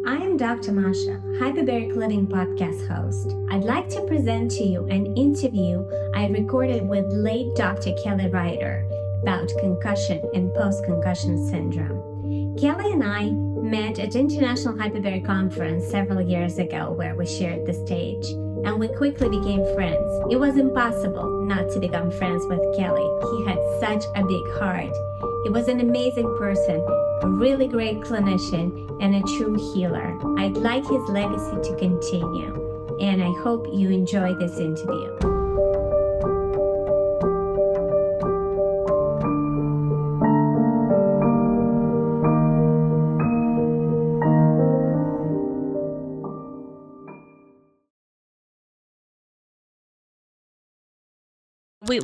I'm Dr. Masha, Hyperbaric Living podcast host. I'd like to present to you an interview I recorded with late Dr. Kelly Ryder about concussion and post-concussion syndrome. Kelly and I met at International Hyperbaric Conference several years ago where we shared the stage, and we quickly became friends. It was impossible not to become friends with Kelly. He had such a big heart. He was an amazing person, a really great clinician, and a true healer. I'd like his legacy to continue, and I hope you enjoy this interview.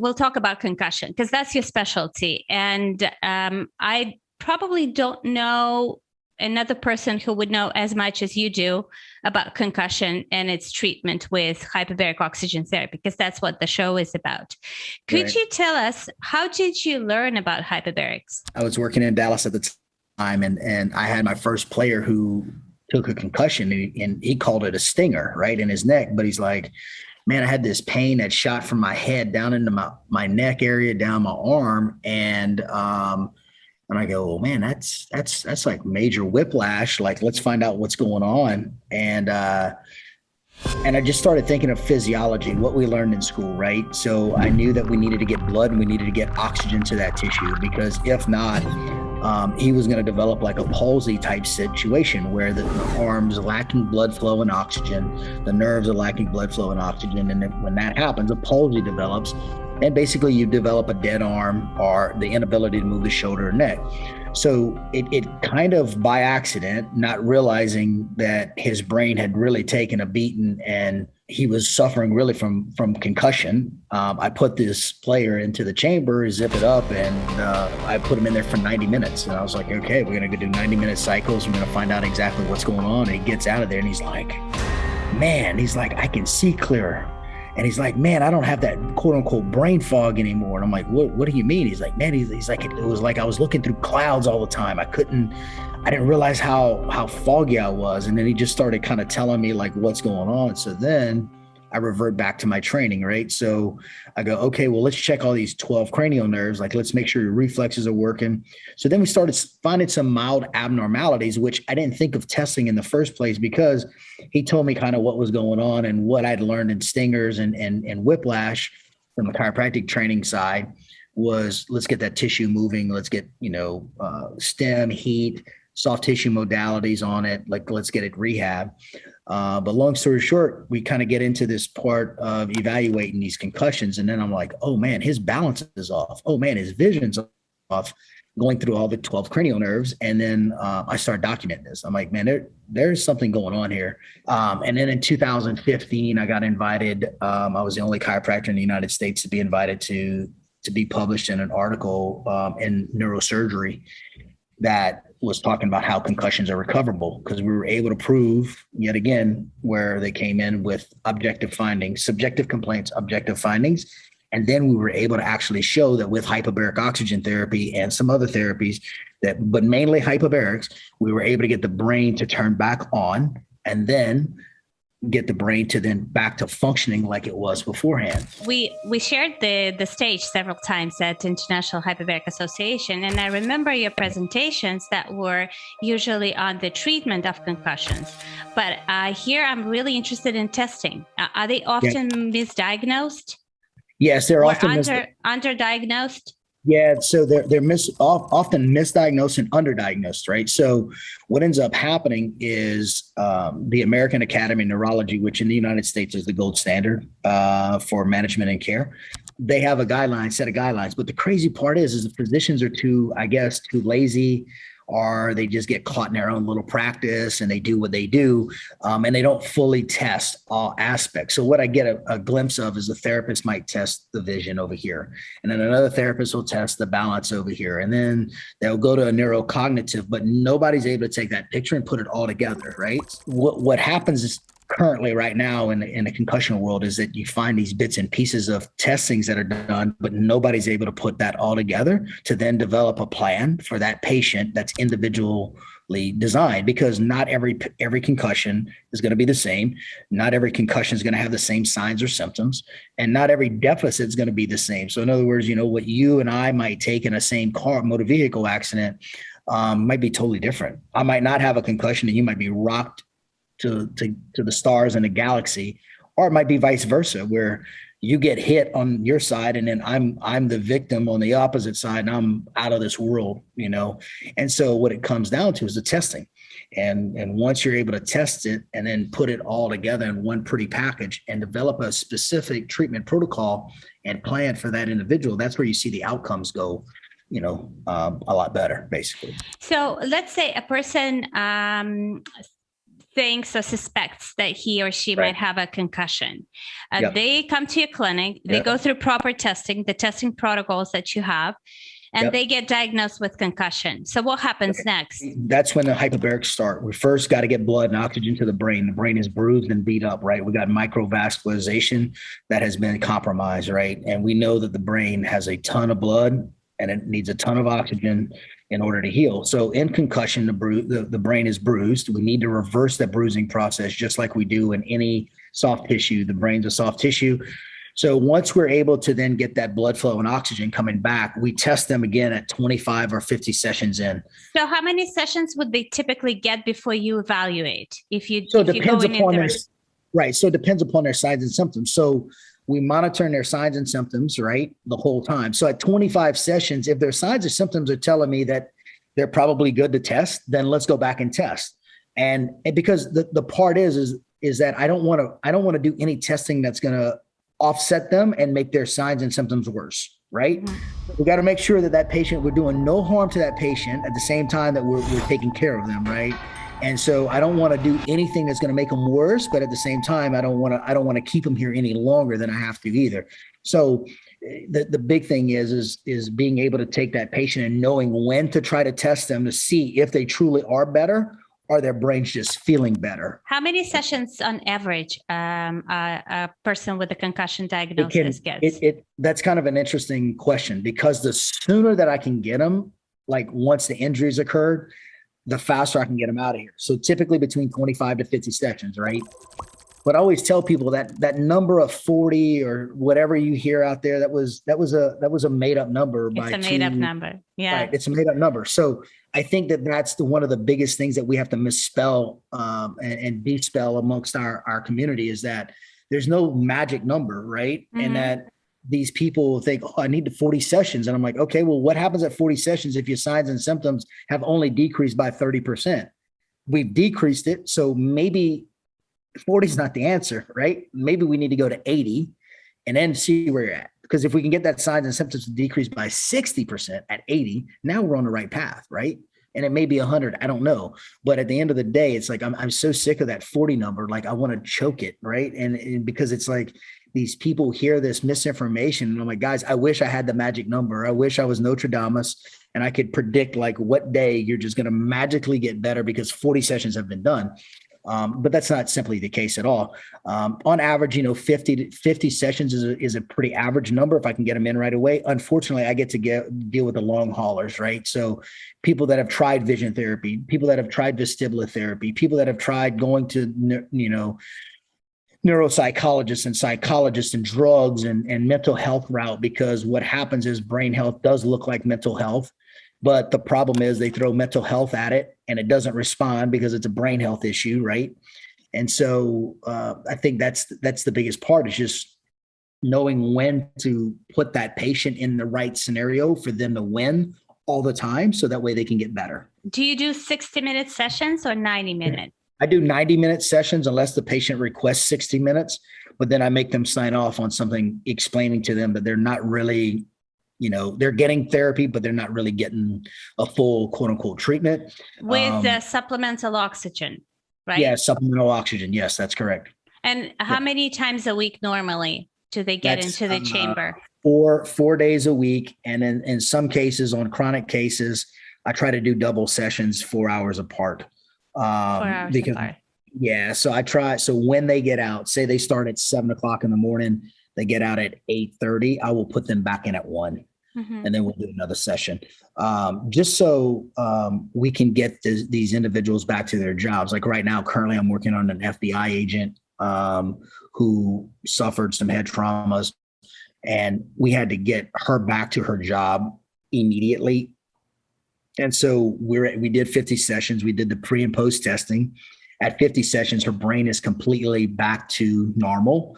We'll talk about concussion because that's your specialty. And I probably don't know another person who would know as much as you do about concussion and its treatment with hyperbaric oxygen therapy, because that's what the show is about. Could you tell us, how did you learn about hyperbarics? I was working in Dallas at the time, and I had my first player who took a concussion, and he called it a stinger right in his neck. But he's like, man, I had this pain that shot from my head down into my neck area, down my arm. And I go, oh man, that's like major whiplash. Like, let's find out what's going on. And I just started thinking of physiology, what we learned in school, right? So I knew that we needed to get blood and we needed to get oxygen to that tissue, because if not, he was going to develop like a palsy type situation where the arms are lacking blood flow and oxygen, the nerves are lacking blood flow and oxygen. And then when that happens, a palsy develops, and basically you develop a dead arm or the inability to move the shoulder or neck. So it kind of by accident, not realizing that his brain had really taken a beating and he was suffering really from concussion. I put this player into the chamber, zip it up, and I put him in there for 90 minutes. And I was like, okay, we're going to go do 90-minute cycles. We're going to find out exactly what's going on. And he gets out of there and he's like, I can see clearer. And he's like, man, I don't have that quote unquote brain fog anymore. And I'm like, what do you mean? He's like, man, he's like, it was like I was looking through clouds all the time. I didn't realize how foggy I was. And then he just started kind of telling me like what's going on. So then I revert back to my training, right? So I go, okay, well, let's check all these 12 cranial nerves. Like, let's make sure your reflexes are working. So then we started finding some mild abnormalities, which I didn't think of testing in the first place, because he told me kind of what was going on and what I'd learned in stingers and whiplash from the chiropractic training side was, let's get that tissue moving. Let's get, stem, heat, soft tissue modalities on it. Like, let's get it rehab. But long story short, we kind of get into this part of evaluating these concussions. And then I'm like, oh man, his balance is off. Oh man, his vision's off, going through all the 12 cranial nerves. And then I start documenting this. I'm like, man, there's something going on here. And then in 2015, I got invited. I was the only chiropractor in the United States to be invited to be published in an article in neurosurgery that was talking about how concussions are recoverable, because we were able to prove yet again where they came in with objective findings, subjective complaints, objective findings. And then we were able to actually show that with hyperbaric oxygen therapy and some other therapies but mainly hyperbarics, we were able to get the brain to turn back on and then get the brain to then back to functioning like it was beforehand. We shared the stage several times at International Hyperbaric Association, and I remember your presentations that were usually on the treatment of concussions. But here I'm really interested in testing. Are they often misdiagnosed? Yes, they're often underdiagnosed. Yeah, so they're often misdiagnosed and underdiagnosed, right? So what ends up happening is the American Academy of Neurology, which in the United States is the gold standard for management and care, they have a set of guidelines. But the crazy part is the physicians are too lazy, or they just get caught in their own little practice and they do what they do, and they don't fully test all aspects. So what I get a glimpse of is the therapist might test the vision over here, and then another therapist will test the balance over here, and then they'll go to a neurocognitive, but nobody's able to take that picture and put it all together, right? What happens is currently right now in the concussion world is that you find these bits and pieces of testings that are done, but nobody's able to put that all together to then develop a plan for that patient that's individual designed, because not every concussion is going to be the same. Not every concussion is going to have the same signs or symptoms, and not every deficit is going to be the same. So in other words, what you and I might take in a same motor vehicle accident might be totally different. I might not have a concussion and you might be rocked to the stars in the galaxy, or it might be vice versa, where you get hit on your side and then I'm the victim on the opposite side and I'm out of this world, And so what it comes down to is the testing. And once you're able to test it and then put it all together in one pretty package and develop a specific treatment protocol and plan for that individual, that's where you see the outcomes go, a lot better, basically. So let's say a person thinks or suspects that he or she might have a concussion. They come to your clinic, they go through proper testing, the testing protocols that you have, and they get diagnosed with concussion. So what happens next? That's when the hyperbarics start. We first got to get blood and oxygen to the brain. The brain is bruised and beat up, right? We got microvascularization that has been compromised, right? And we know that the brain has a ton of blood and it needs a ton of oxygen in order to heal. So in concussion, the brain is bruised. We need to reverse that bruising process, just like we do in any soft tissue. The brain's a soft tissue. So once we're able to then get that blood flow and oxygen coming back, we test them again at 25 or 50 sessions in. So how many sessions would they typically get before you evaluate? So it depends upon their signs and symptoms. So we monitor their signs and symptoms, right, the whole time. So at 25 sessions, if their signs or symptoms are telling me that they're probably good to test, then let's go back and test. And because the part is that I don't want to do any testing that's going to offset them and make their signs and symptoms worse, right? Mm-hmm. We got to make sure that patient, we're doing no harm to that patient at the same time that we're taking care of them, right? And so I don't want to do anything that's going to make them worse, but at the same time, I don't want to keep them here any longer than I have to either. So the big thing is being able to take that patient and knowing when to try to test them to see if they truly are better or their brain's just feeling better. How many sessions on average a person with a concussion diagnosis gets? That's kind of an interesting question, because the sooner that I can get them, like once the injuries occurred, the faster I can get them out of here. So typically between 25 to 50 sessions, right? But I always tell people that number of 40 or whatever you hear out there, that was a made up number. It's a made up number. Yeah. Right. It's a made up number. So I think that's one of the biggest things that we have to misspell and de-spell amongst our community, is that there's no magic number, right? Mm-hmm. And that these people think, I need the 40 sessions. And I'm like, okay, well, what happens at 40 sessions if your signs and symptoms have only decreased by 30%? We've decreased it. So maybe 40 is not the answer, right? Maybe we need to go to 80 and then see where you're at. Because if we can get that signs and symptoms to decrease by 60% at 80, now we're on the right path, right? And it may be 100, I don't know. But at the end of the day, it's like, I'm so sick of that 40 number. Like I want to choke it, right? And because it's like, these people hear this misinformation and I'm like, guys, I wish I had the magic number. I wish I was Nostradamus and I could predict like what day you're just going to magically get better because 40 sessions have been done. But that's not simply the case at all. On average, 50 sessions is a pretty average number if I can get them in right away. Unfortunately, I get to deal with the long haulers, right? So people that have tried vision therapy, people that have tried vestibular therapy, people that have tried going to, neuropsychologists and psychologists and drugs and mental health route, because what happens is brain health does look like mental health. But the problem is they throw mental health at it and it doesn't respond because it's a brain health issue, right? And so I think that's the biggest part, is just knowing when to put that patient in the right scenario for them to win all the time, so that way they can get better. Do you do 60-minute sessions or 90-minute? I do 90-minute sessions unless the patient requests 60 minutes, but then I make them sign off on something explaining to them that they're not really, they're getting therapy, but they're not really getting a full quote unquote treatment. With supplemental oxygen, right? Yeah, supplemental oxygen. Yes, that's correct. And how many times a week normally do they get into the chamber? 4 days a week. And in some cases, on chronic cases, I try to do double sessions 4 hours apart. 4 hours apart. Yeah. So I try. So when they get out, say they start at 7:00 in the morning, they get out at 8:30, I will put them back in at 1. and then we'll do another session, just so we can get these individuals back to their jobs. Like right now, currently, I'm working on an FBI agent who suffered some head traumas, and we had to get her back to her job immediately. And so we did 50 sessions. We did the pre and post testing. At 50 sessions, her brain is completely back to normal.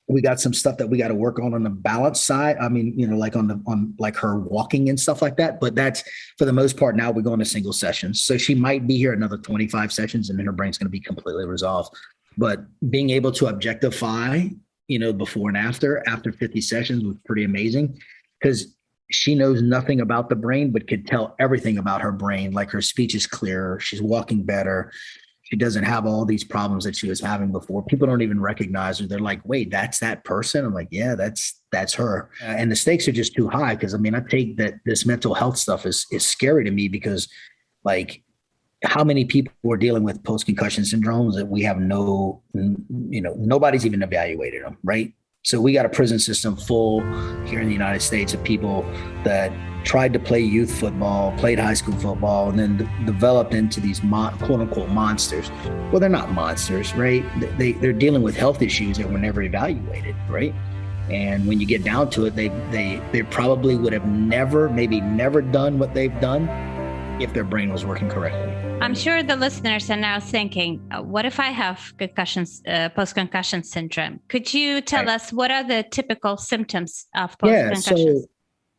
We got some stuff that we got to work on the balance side. I mean, like on like her walking and stuff like that. But that's, for the most part, now we're going to single sessions. So she might be here another 25 sessions and then her brain's going to be completely resolved. But being able to objectify, before and after 50 sessions was pretty amazing, because she knows nothing about the brain, but could tell everything about her brain. Like her speech is clearer. She's walking better. She doesn't have all these problems that she was having before. People don't even recognize her. They're like, wait, that's that person? I'm like, yeah, that's her. And the stakes are just too high. Cause I take that this mental health stuff is scary to me, because like, how many people are dealing with post-concussion syndromes that we have nobody's even evaluated them, right? So we got a prison system full here in the United States of people that tried to play youth football, played high school football, and then developed into these quote unquote monsters. Well, they're not monsters, right? They're dealing with health issues that were never evaluated, right? And when you get down to it, they probably would have never done what they've done if their brain was working correctly. I'm sure the listeners are now thinking, what if I have concussions, post-concussion syndrome? Could you tell us what are the typical symptoms of post-concussion?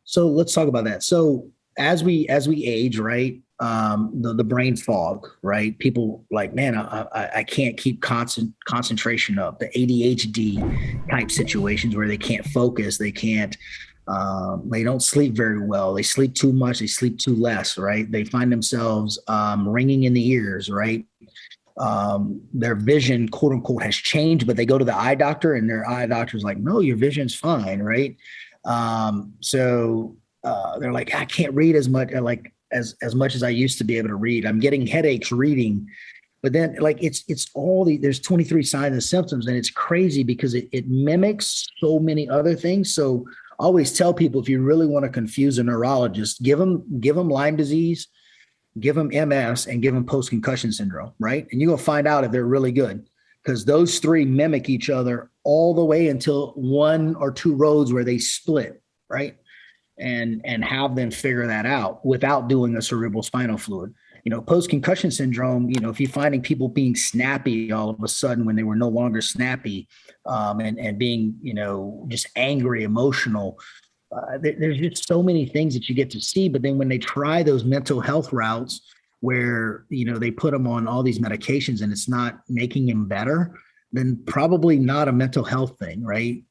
So let's talk about that. So as we age, right, the brain fog, right? People like, man, I can't keep concentration up. The ADHD type situations where they can't focus, they don't sleep very well. They sleep too much. They sleep too less, right? They find themselves ringing in the ears, right? Their vision, quote unquote, has changed, but they go to the eye doctor and their eye doctor's like, no, your vision's fine, right? So they're like, I can't read as much, as much as I used to be able to read. I'm getting headaches reading. But then it's there's 23 signs and symptoms, and it's crazy because it mimics so many other things. So I always tell people, if you really want to confuse a neurologist, give them Lyme disease, give them MS, and give them post-concussion syndrome, right? And you're going to find out if they're really good, because those three mimic each other all the way until one or two roads where they split, right? And have them figure that out without doing a cerebral spinal fluid. Post-concussion syndrome, if you're finding people being snappy all of a sudden when they were no longer snappy, and being, just angry, emotional, there's just so many things that you get to see. But then when they try those mental health routes where, they put them on all these medications and it's not making them better, then probably not a mental health thing, right?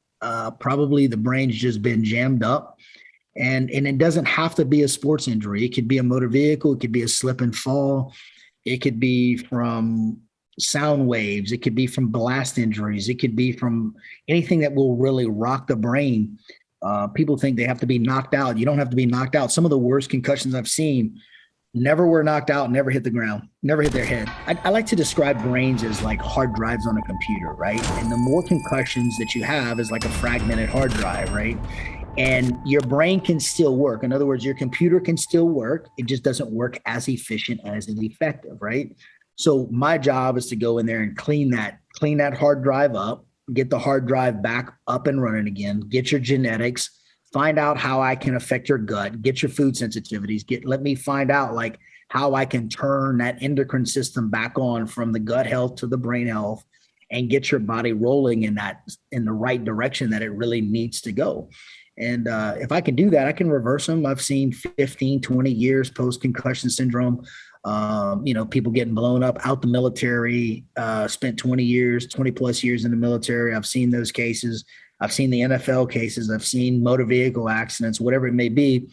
Probably the brain's just been jammed up. And it doesn't have to be a sports injury. It could be a motor vehicle. It could be a slip and fall. It could be from sound waves. It could be from blast injuries. It could be from anything that will really rock the brain. People think they have to be knocked out. You don't have to be knocked out. Some of the worst concussions I've seen never were knocked out, never hit the ground, never hit their head. I like to describe brains as like hard drives on a computer, right? And the more concussions that you have is like a fragmented hard drive, right? And your brain can still work. In other words, your computer can still work. It just doesn't work as efficient as is effective, right? So my job is to go in there and clean that hard drive up, get the hard drive back up and running again, get your genetics, find out how I can affect your gut, get your food sensitivities, let me find out like how I can turn that endocrine system back on from the gut health to the brain health, and get your body rolling in the right direction that it really needs to go. And if I can do that, I can reverse them. I've seen 15, 20 years post-concussion syndrome, people getting blown up out the military, spent 20 plus years in the military. I've seen those cases. I've seen the NFL cases. I've seen motor vehicle accidents, whatever it may be.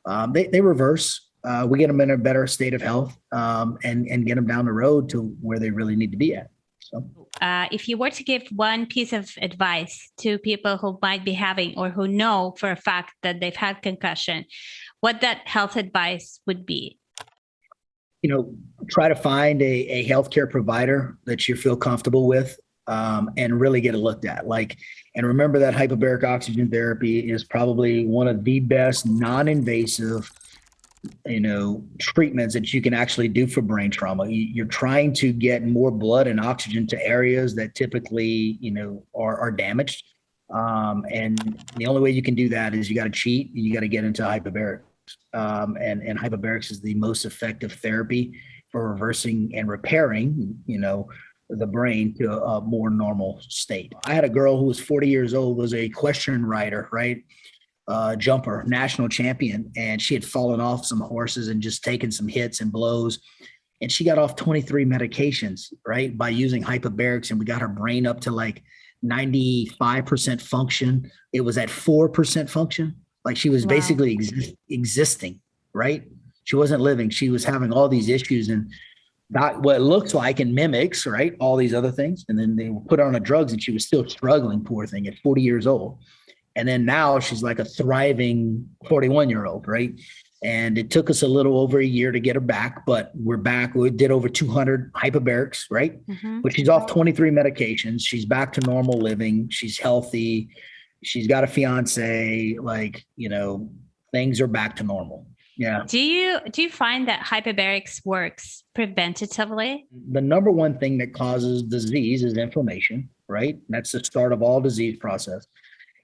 They reverse. We get them in a better state of health, and get them down the road to where they really need to be at. So. If you were to give one piece of advice to people who might be having or who know for a fact that they've had concussion, what that health advice would be? Try to find a healthcare provider that you feel comfortable with. and really get it looked at. And remember that hyperbaric oxygen therapy is probably one of the best non-invasive, treatments that you can actually do for brain trauma. You're trying to get more blood and oxygen to areas that typically, are damaged. And the only way you can do that is you got to cheat. You got to get into hyperbarics. And hyperbarics is the most effective therapy for reversing and repairing, the brain to a more normal state. I had a girl who was 40 years old, was a equestrian rider, right? Jumper, national champion. And she had fallen off some horses and just taken some hits and blows. And she got off 23 medications, right? By using hyperbarics. And we got her brain up to like 95% function. It was at 4% function. Like she was basically existing, right? She wasn't living. She was having all these issues and not what it looks like and mimics, right? All these other things. And then they were put her on the drugs and she was still struggling, poor thing, at 40 years old. And then now she's like a thriving 41-year-old, right? And it took us a little over a year to get her back, but we're back. We did over 200 hyperbarics, right? Mm-hmm. But she's off 23 medications. She's back to normal living. She's healthy. She's got a fiance, things are back to normal. Yeah. Do you find that hyperbarics works preventatively? The number one thing that causes disease is inflammation, right? That's the start of all disease process.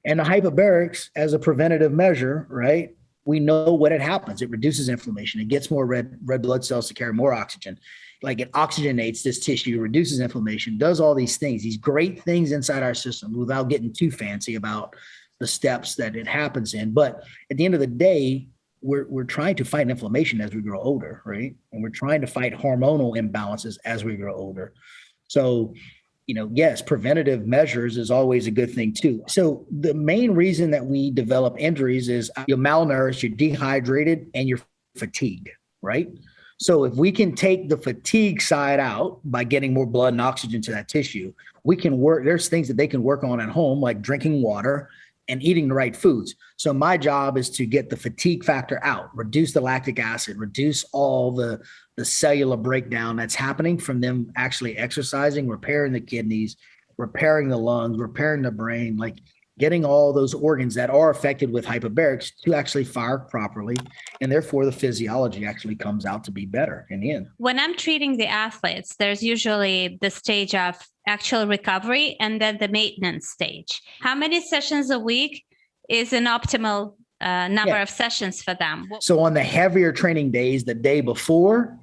And the hyperbarics, as a preventative measure, right? We know what it happens. It reduces inflammation. It gets more red blood cells to carry more oxygen. Like it oxygenates this tissue, reduces inflammation, does all these things, these great things inside our system without getting too fancy about the steps that it happens in. But at the end of the day, we're trying to fight inflammation as we grow older, right? And we're trying to fight hormonal imbalances as we grow older. So, yes, preventative measures is always a good thing too. So the main reason that we develop injuries is you're malnourished, you're dehydrated, and you're fatigued, right? So if we can take the fatigue side out by getting more blood and oxygen to that tissue, we can work. There's things that they can work on at home, like drinking water and eating the right foods. So my job is to get the fatigue factor out, reduce the lactic acid, reduce all the cellular breakdown that's happening from them actually exercising, repairing the kidneys, repairing the lungs, repairing the brain, like getting all those organs that are affected with hyperbarics to actually fire properly. And therefore the physiology actually comes out to be better in the end. When I'm treating the athletes, there's usually the stage of actual recovery and then the maintenance stage. How many sessions a week is an optimal number of sessions for them? So on the heavier training days, the day before,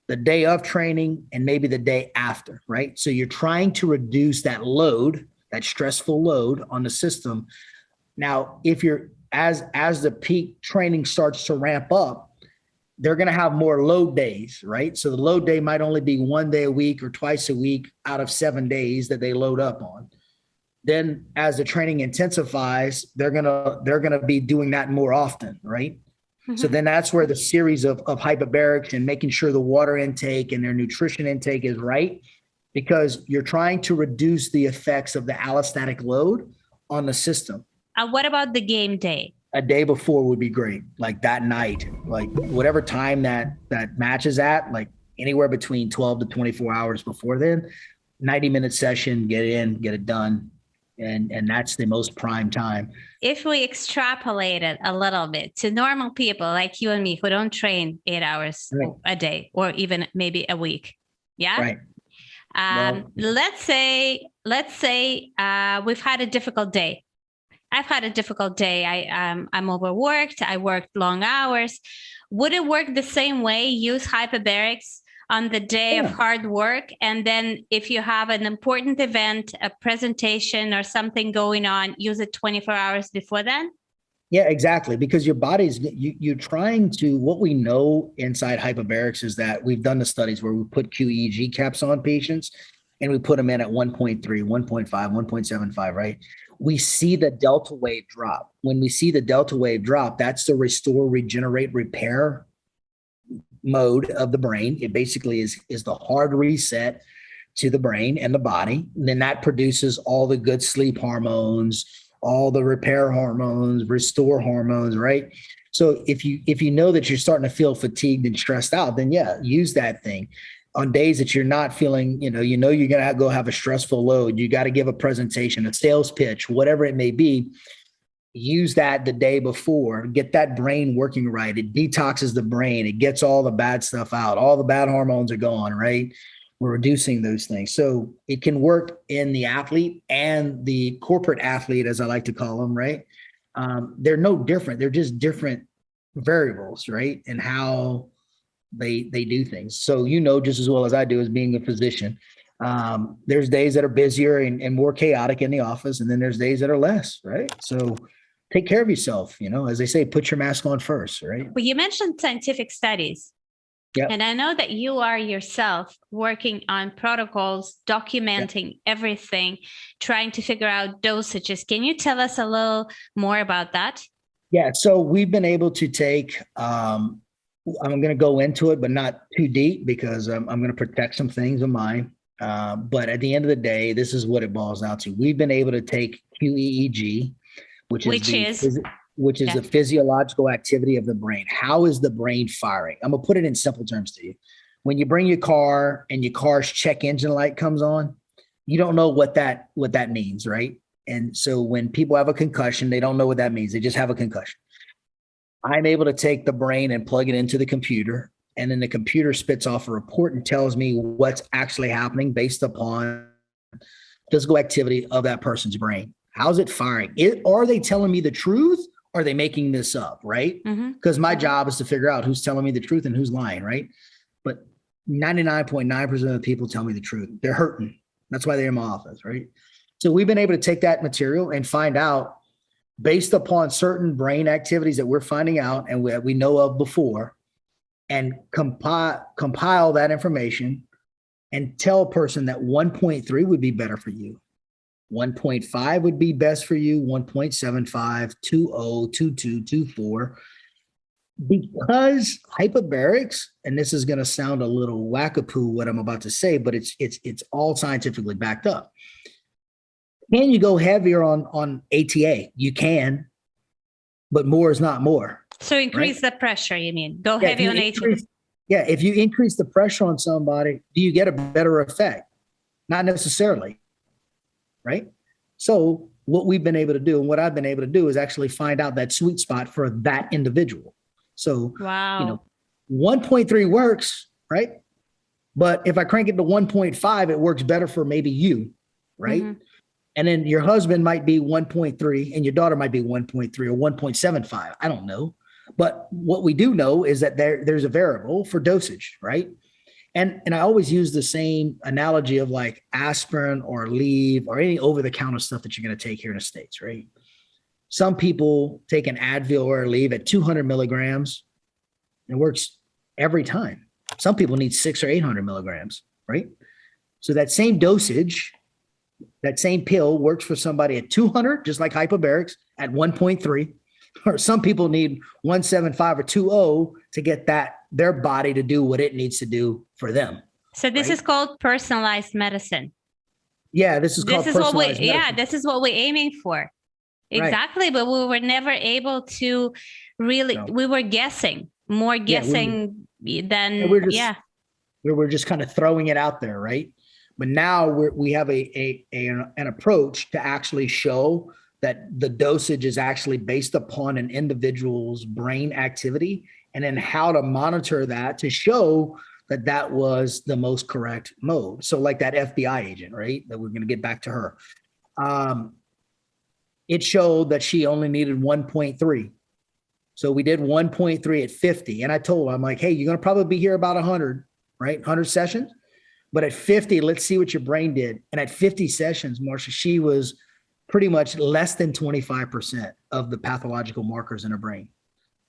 the day of training, and maybe the day after, right? So you're trying to reduce that load, that stressful load on the system. Now, if you're as the peak training starts to ramp up, they're going to have more load days, right? So the load day might only be one day a week or twice a week out of 7 days that they load up on. Then as the training intensifies, they're going to be doing that more often, right? Mm-hmm. So then that's where the series of hyperbarics and making sure the water intake and their nutrition intake is right, because you're trying to reduce the effects of the allostatic load on the system. What about the game day? A day before would be great, like that night, like whatever time that match is at, like anywhere between 12 to 24 hours before then, 90-minute session, get in, get it done. And that's the most prime time. If we extrapolate it a little bit to normal people like you and me who don't train 8 hours a day or even maybe a week. Yeah. Right. Let's say we've had a difficult day. I've had a difficult day. I'm overworked. I worked long hours. Would it work the same way? Use hyperbarics on the day of hard work. And then if you have an important event, a presentation or something going on, use it 24 hours before then? Yeah, exactly. Because your body's, you're trying to, what we know inside hyperbarics is that we've done the studies where we put QEEG caps on patients and we put them in at 1.3, 1.5, 1.75, right? We see the delta wave drop. When we see the delta wave drop, that's the restore, regenerate, repair mode of the brain. It basically is the hard reset to the brain and the body. And then that produces all the good sleep hormones, all the repair hormones, restore hormones, right? So if you know that you're starting to feel fatigued and stressed out, then use that thing. on days that you're not feeling, you're going to go have a stressful load. You got to give a presentation, a sales pitch, whatever it may be. Use that the day before, get that brain working right. It detoxes the brain. It gets all the bad stuff out. All the bad hormones are gone, right? We're reducing those things. So it can work in the athlete and the corporate athlete, as I like to call them, right? They're no different. They're just different variables, right? And how they do things. So, just as well as I do as being a physician, there's days that are busier and more chaotic in the office. And then there's days that are less, right? So take care of yourself, as they say, put your mask on first, right? Well, you mentioned scientific studies. Yeah. And I know that you are yourself working on protocols, documenting everything, trying to figure out dosages. Can you tell us a little more about that? Yeah. So we've been able to take, I'm going to go into it, but not too deep because I'm going to protect some things of mine. But at the end of the day, this is what it boils down to. We've been able to take QEEG, which is the physiological activity of the brain. How is the brain firing? I'm gonna put it in simple terms to you. When you bring your car and your car's check engine light comes on, you don't know what that means, right? And so when people have a concussion, they don't know what that means. They just have a concussion. I'm able to take the brain and plug it into the computer, and then the computer spits off a report and tells me what's actually happening based upon physical activity of that person's brain. How's it firing? Are they telling me the truth? Or are they making this up, right? Because my job is to figure out who's telling me the truth and who's lying, right? But 99.9% of the people tell me the truth. They're hurting. That's why they're in my office, right? So we've been able to take that material and find out, based upon certain brain activities that we're finding out and we know of before, and compile that information and tell a person that 1.3 would be better for you. 1.5 would be best for you, 1.75, 2.0, 2.2, 2.4. Because hyperbarics, and this is going to sound a little wackapoo what I'm about to say, but it's all scientifically backed up. Can you go heavier on ATA? You can, but more is not more. So increase the pressure, you mean? Go heavy on ATA. Yeah, if you increase the pressure on somebody, do you get a better effect? Not necessarily. Right? So what we've been able to do and what I've been able to do is actually find out that sweet spot for that individual. So, 1.3 works, right? But if I crank it to 1.5, it works better for maybe you, right? And then your husband might be 1.3 and your daughter might be 1.3 or 1.75. I don't know. But what we do know is that there's a variable for dosage, right? And I always use the same analogy of like aspirin or Aleve or any over-the-counter stuff that you're going to take here in the States, right? Some people take an Advil or Aleve at 200 milligrams. It works every time. Some people need 600 or 800 milligrams, right? So that same dosage, that same pill works for somebody at 200, just like hyperbarics, at 1.3. Or some people need 1.75 or 2.0 to get their body to do what it needs to do for them. So this is called personalized medicine. Yeah, this is personalized medicine. Yeah, this is what we're aiming for. Exactly. Right. But we were never able to really, we were guessing, more guessing than, We were just kind of throwing it out there, right? But now we have an approach to actually show that the dosage is actually based upon an individual's brain activity, and then how to monitor that to show that was the most correct mode. So like that FBI agent, right? That we're going to get back to her. It showed that she only needed 1.3. So we did 1.3 at 50. And I told her, I'm like, hey, you're going to probably be here about 100, right? 100 sessions. But at 50, let's see what your brain did. And at 50 sessions, Marsha, she was pretty much less than 25% of the pathological markers in her brain.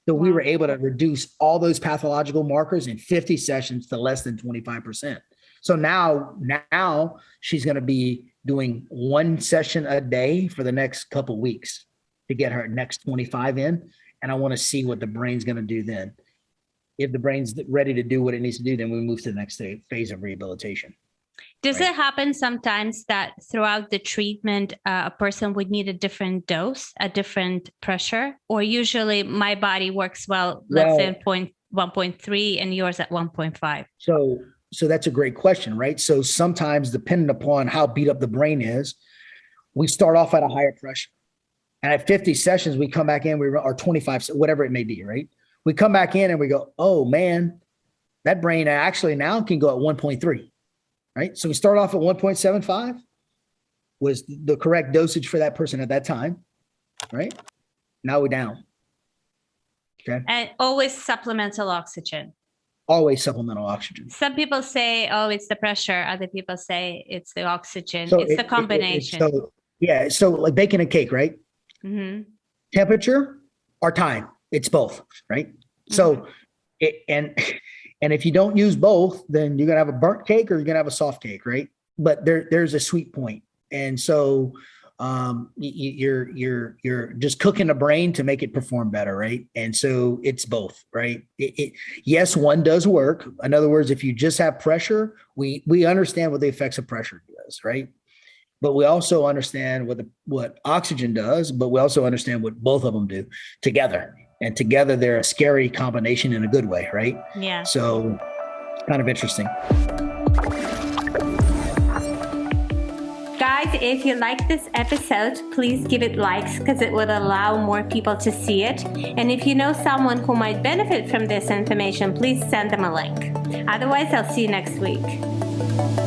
So we were able to reduce all those pathological markers in 50 sessions to less than 25%. So now she's going to be doing one session a day for the next couple of weeks to get her next 25 in. And I want to see what the brain's going to do then. If the brain's ready to do what it needs to do, then we move to the next phase of rehabilitation. Does it happen sometimes that throughout the treatment, a person would need a different dose, a different pressure, or usually my body works well, let's say 1.3 and yours at 1.5? So So that's a great question, right? So sometimes, depending upon how beat up the brain is, we start off at a higher pressure. And at 50 sessions, we come back in, or 25, whatever it may be, right? We come back in and we go, oh man, that brain actually now can go at 1.3, right? So we start off at 1.75 was the correct dosage for that person at that time, right? Now we're down. Okay. And always supplemental oxygen. Always supplemental oxygen. Some people say, oh, it's the pressure. Other people say it's the oxygen. So it's the combination. So like baking a cake, right? Mm-hmm. Temperature or time, it's both, right? Mm-hmm. So, and if you don't use both, then you're gonna have a burnt cake or you're gonna have a soft cake, right? But there's a sweet point, and so you're just cooking the brain to make it perform better, right? And so it's both, right? Yes, one does work. In other words, if you just have pressure, we understand what the effects of pressure does, right? But we also understand what oxygen does, but we also understand what both of them do together. And together they're a scary combination in a good way, right? Yeah. So kind of interesting. Guys, if you like this episode, please give it likes because it would allow more people to see it. And if you know someone who might benefit from this information, please send them a link. Otherwise, I'll see you next week.